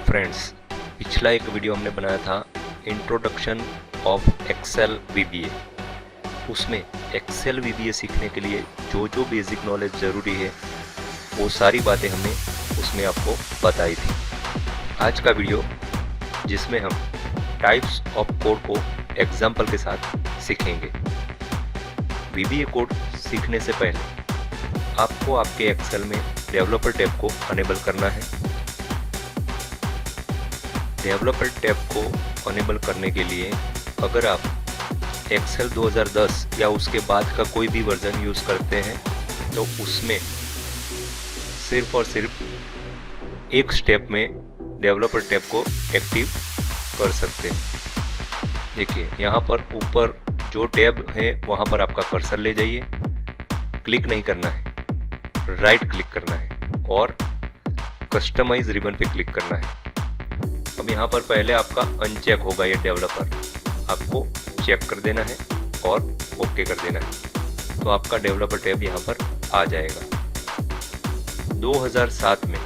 Friends, पिछला एक video हमने बनाया था इंट्रोडक्शन ऑफ एक्सेल वीबीए। उसमें एक्सेल वीबीए सीखने के लिए जो जो बेसिक नॉलेज ज़रूरी है वो सारी बातें हमने उसमें आपको बताई थी। आज का वीडियो जिसमें हम टाइप्स ऑफ कोड को एग्जाम्पल के साथ सीखेंगे। वीबीए कोड सीखने से पहले आपको आपके एक्सेल में डेवलपर टैब को अनेबल करना है। डेवलपर टैब को अनेबल करने के लिए अगर आप एक्सेल 2010 या उसके बाद का कोई भी वर्जन यूज़ करते हैं तो उसमें सिर्फ और सिर्फ एक स्टेप में डेवलपर टैब को एक्टिव कर सकते हैं। देखिए यहाँ पर ऊपर जो टैब है वहाँ पर आपका कर्सर ले जाइए, क्लिक नहीं करना है, राइट क्लिक करना है और कस्टमाइज रिबन पे क्लिक करना है। अब यहाँ पर पहले आपका अनचेक होगा ये डेवलपर, आपको चेक कर देना है और ओके कर देना है तो आपका डेवलपर टैब यहाँ पर आ जाएगा। 2007 में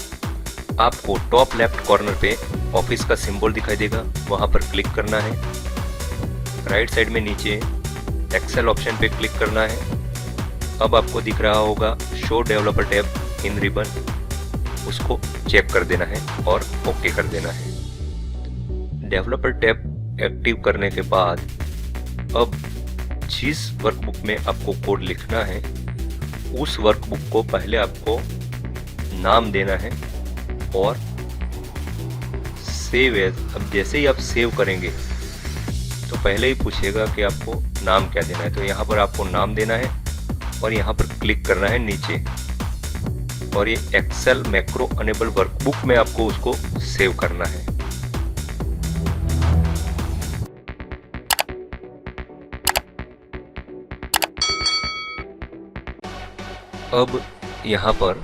आपको टॉप लेफ्ट कॉर्नर पे ऑफिस का सिंबल दिखाई देगा, वहाँ पर क्लिक करना है। राइट साइड में नीचे एक्सेल ऑप्शन पे क्लिक करना है। अब आपको दिख रहा होगा शो डेवलपर टैब इन रिबन, उसको चेक कर देना है और ओके कर देना है। डेवलपर टैब एक्टिव करने के बाद अब जिस वर्कबुक में आपको कोड लिखना है उस वर्कबुक को पहले आपको नाम देना है और सेव एज। अब जैसे ही आप सेव करेंगे तो पहले ही पूछेगा कि आपको नाम क्या देना है, तो यहाँ पर आपको नाम देना है और यहाँ पर क्लिक करना है नीचे और ये एक्सेल मैक्रो अनेबल वर्कबुक में आपको उसको सेव करना है। अब यहाँ पर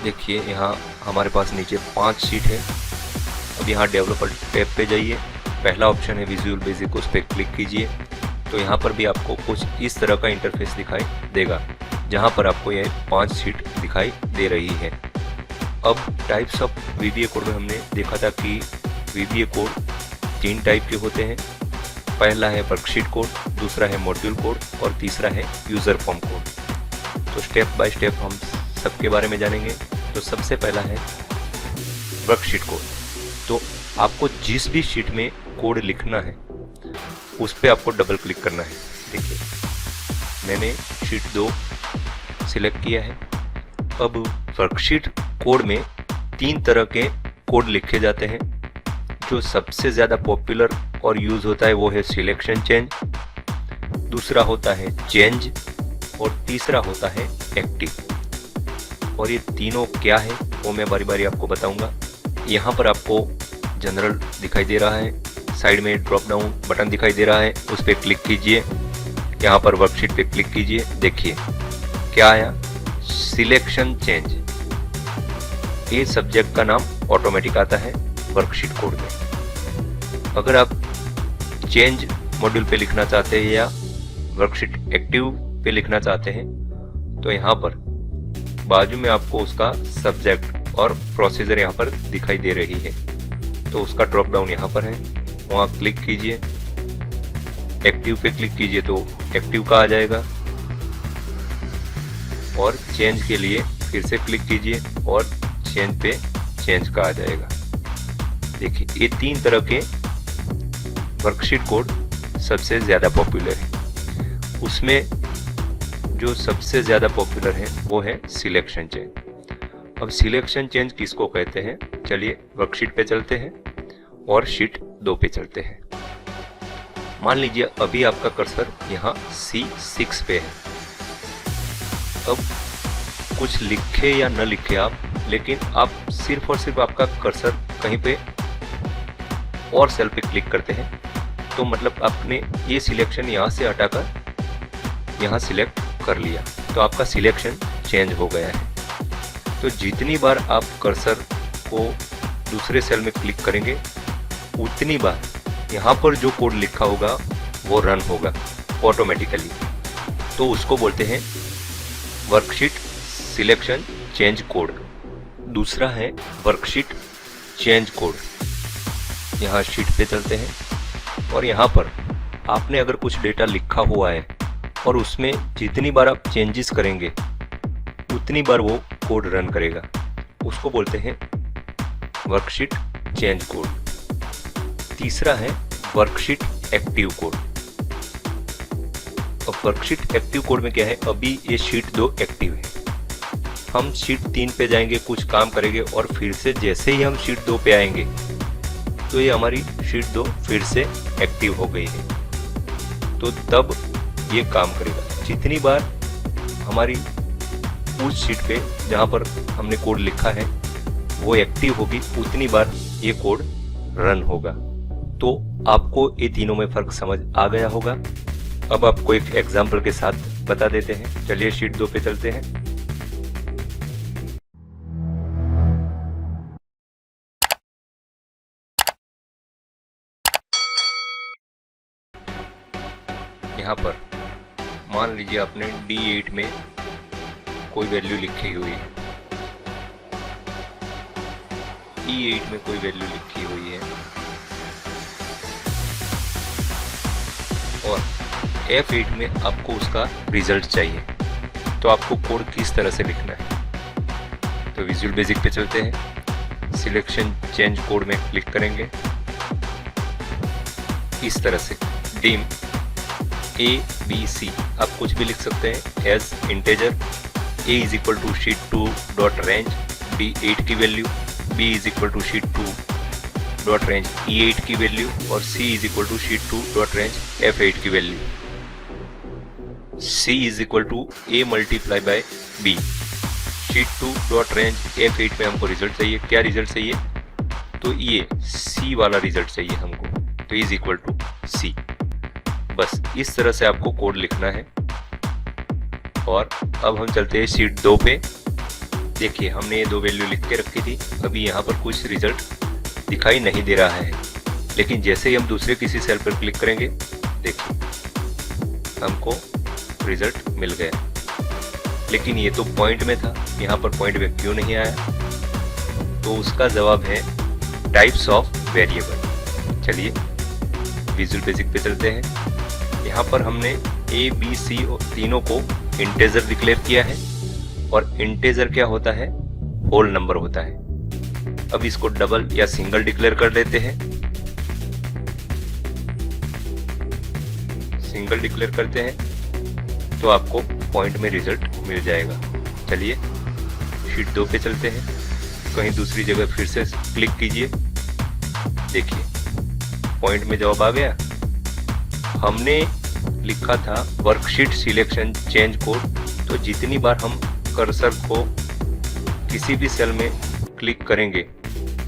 देखिए, यहाँ हमारे पास नीचे 5 शीट है। अब यहाँ डेवलपर टैब पे जाइए, पहला ऑप्शन है विजुअल बेसिक, उस पर क्लिक कीजिए तो यहाँ पर भी आपको कुछ इस तरह का इंटरफेस दिखाई देगा जहाँ पर आपको ये 5 शीट दिखाई दे रही है। अब टाइप्स ऑफ वीबीए कोड में हमने देखा था कि वीबीए कोड 3 टाइप के होते हैं। पहला है वर्कशीट कोड, दूसरा है मॉड्यूल कोड और तीसरा है यूज़र फॉर्म कोड। तो स्टेप बाय स्टेप हम सबके बारे में जानेंगे। तो सबसे पहला है वर्कशीट कोड। तो आपको जिस भी शीट में कोड लिखना है उस पर आपको डबल क्लिक करना है। देखिए मैंने शीट 2 सिलेक्ट किया है। अब वर्कशीट कोड में 3 तरह के कोड लिखे जाते हैं। जो सबसे ज़्यादा पॉपुलर और यूज़ होता है वो है सिलेक्शन चेंज, दूसरा होता है चेंज और तीसरा होता है एक्टिव। और ये तीनों क्या है वो मैं बारी बारी आपको बताऊंगा। यहाँ पर आपको जनरल दिखाई दे रहा है, साइड में ड्रॉप डाउन बटन दिखाई दे रहा है, उस पर क्लिक कीजिए। यहाँ पर वर्कशीट पे क्लिक कीजिए, देखिए क्या आया, सिलेक्शन चेंज। ये सब्जेक्ट का नाम ऑटोमेटिक आता है वर्कशीट कोड में। अगर आप चेंज मॉड्यूल पे लिखना चाहते हैं या वर्कशीट एक्टिव पे लिखना चाहते हैं तो यहाँ पर बाजू में आपको उसका सब्जेक्ट और प्रोसीजर यहाँ पर दिखाई दे रही है, तो उसका ड्रॉप डाउन यहाँ पर है, वहाँ क्लिक कीजिए। एक्टिव पे क्लिक कीजिए तो एक्टिव का आ जाएगा और चेंज के लिए फिर से क्लिक कीजिए और चेंज पे चेंज का आ जाएगा। देखिए ये 3 तरह के वर्कशीट कोड सबसे ज़्यादा पॉपुलर है। उसमें जो सबसे ज़्यादा पॉपुलर है वो है सिलेक्शन चेंज। अब सिलेक्शन चेंज किसको कहते हैं, चलिए वर्कशीट पे चलते हैं और शीट 2 पे चलते हैं। मान लीजिए अभी आपका कर्सर यहाँ C6 पे है। अब कुछ लिखे या न लिखे आप, लेकिन आप सिर्फ और सिर्फ आपका कर्सर कहीं पे और सेल पे क्लिक करते हैं तो मतलब आपने ये सिलेक्शन यहाँ से हटाकर यहाँ सिलेक्ट कर लिया तो आपका सिलेक्शन चेंज हो गया है। तो जितनी बार आप कर्सर को दूसरे सेल में क्लिक करेंगे उतनी बार यहाँ पर जो कोड लिखा होगा वो रन होगा ऑटोमेटिकली, तो उसको बोलते हैं वर्कशीट सिलेक्शन चेंज कोड। दूसरा है वर्कशीट चेंज कोड, यहाँ शीट पे चलते हैं और यहाँ पर आपने अगर कुछ डेटा लिखा हुआ है और उसमें जितनी बार आप चेंजेस करेंगे उतनी बार वो कोड रन करेगा, उसको बोलते हैं वर्कशीट चेंज कोड। तीसरा है वर्कशीट एक्टिव कोड। अब वर्कशीट एक्टिव कोड में क्या है, अभी ये शीट 2 एक्टिव है, हम शीट 3 पे जाएंगे, कुछ काम करेंगे और फिर से जैसे ही हम शीट 2 पे आएंगे तो ये हमारी शीट 2 फिर से एक्टिव हो गई है, तो तब ये काम करेगा। जितनी बार हमारी उस शीट पे जहाँ पर हमने कोड लिखा है वो एक्टिव होगी, उतनी बार ये कोड रन होगा। तो आपको ये तीनों में फर्क समझ आ गया होगा। अब आपको एक एग्जाम्पल के साथ बता देते हैं। चलिए शीट 2 पे चलते हैं। यहाँ पर मान लीजिए आपने D8 में कोई वैल्यू लिखी हुई है, E8 में कोई वैल्यू लिखी हुई है और F8 में आपको उसका रिजल्ट चाहिए, तो आपको कोड किस तरह से लिखना है। तो विजुअल बेसिक पे चलते हैं, सिलेक्शन चेंज कोड में क्लिक करेंगे, इस तरह से डिम ABC आप कुछ भी लिख सकते हैं as integer, A is equal to sheet 2 dot range D8 की value, B is equal to sheet 2 dot range E8 की वैल्यू और C is equal to sheet 2 dot range F8 की value. C is equal to A multiply by B, शीट 2 dot range F8 में हमको result चाहिए। क्या result चाहिए, तो ये C वाला रिजल्ट चाहिए हमको, तो इज इक्वल टू C। बस इस तरह से आपको कोड लिखना है। और अब हम चलते हैं शीट 2 पे। देखिए हमने ये 2 वैल्यू लिख के रखी थी, अभी यहाँ पर कुछ रिजल्ट दिखाई नहीं दे रहा है, लेकिन जैसे ही हम दूसरे किसी सेल पर क्लिक करेंगे, देखिए हमको रिजल्ट मिल गया। लेकिन ये तो पॉइंट में था, यहाँ पर पॉइंट में क्यों नहीं आया, तो उसका जवाब है टाइप्स ऑफ वेरिएबल। चलिए विजुअल बेसिक पे चलते हैं। यहाँ पर हमने A, B, C तीनों को इंटेजर डिक्लेयर किया है और इंटेजर क्या होता है, होल नंबर होता है। अब इसको डबल या सिंगल डिक्लेयर कर लेते हैं। सिंगल डिक्लेयर करते हैं तो आपको पॉइंट में रिजल्ट मिल जाएगा। चलिए शीट 2 पे चलते हैं, कहीं दूसरी जगह फिर से क्लिक कीजिए, देखिए पॉइंट में जवाब आ गया। हमने लिखा था वर्कशीट सिलेक्शन चेंज कोड, तो जितनी बार हम कर्सर को किसी भी सेल में क्लिक करेंगे,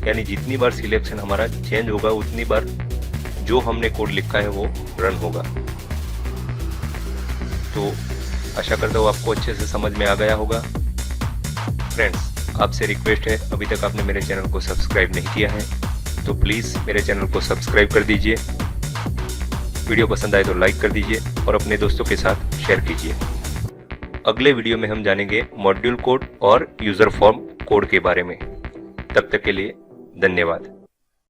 यानी जितनी बार सिलेक्शन हमारा चेंज होगा उतनी बार जो हमने कोड लिखा है वो रन होगा। तो आशा करता हूँ आपको अच्छे से समझ में आ गया होगा। फ्रेंड्स, आपसे रिक्वेस्ट है, अभी तक आपने मेरे चैनल को सब्सक्राइब नहीं किया है तो प्लीज़ मेरे चैनल को सब्सक्राइब कर दीजिए। वीडियो पसंद आए तो लाइक कर दीजिए और अपने दोस्तों के साथ शेयर कीजिए। अगले वीडियो में हम जानेंगे मॉड्यूल कोड और यूजर फॉर्म कोड के बारे में। तब तक के लिए धन्यवाद।